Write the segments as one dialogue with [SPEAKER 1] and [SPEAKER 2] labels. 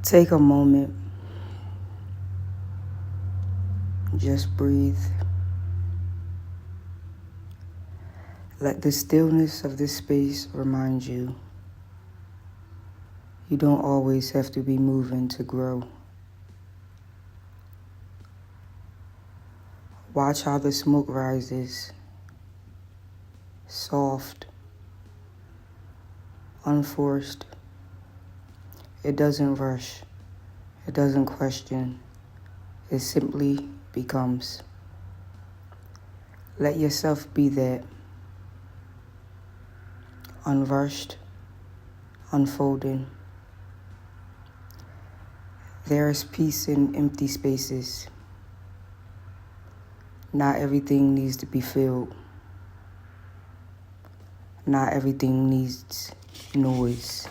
[SPEAKER 1] Take a moment. Just breathe. Let the stillness of this space remind you you don't always have to be moving to grow. Watch how the smoke rises, soft, unforced. It doesn't rush. It doesn't question. It simply becomes. Let yourself be that. Unrushed, unfolding. There is peace in empty spaces. Not everything needs to be filled. Not everything needs noise.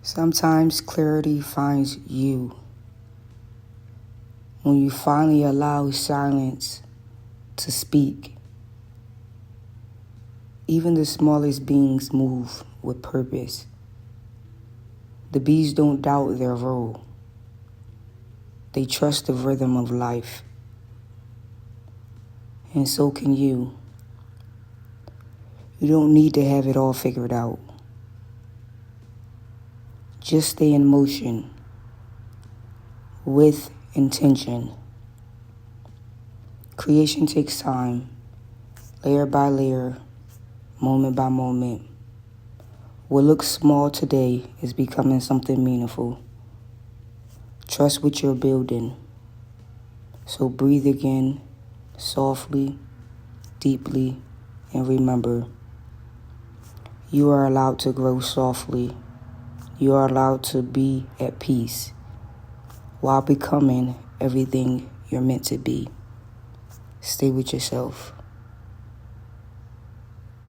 [SPEAKER 1] Sometimes clarity finds you when you finally allow silence to speak. Even the smallest beings move with purpose. The bees don't doubt their role. They trust the rhythm of life. And so can you. You don't need to have it all figured out. Just stay in motion with intention. Creation takes time, layer by layer, moment by moment. What looks small today is becoming something meaningful. Trust what you're building. So breathe again, softly, deeply, and remember, you are allowed to grow softly. You are allowed to be at peace while becoming everything you're meant to be. Stay with yourself.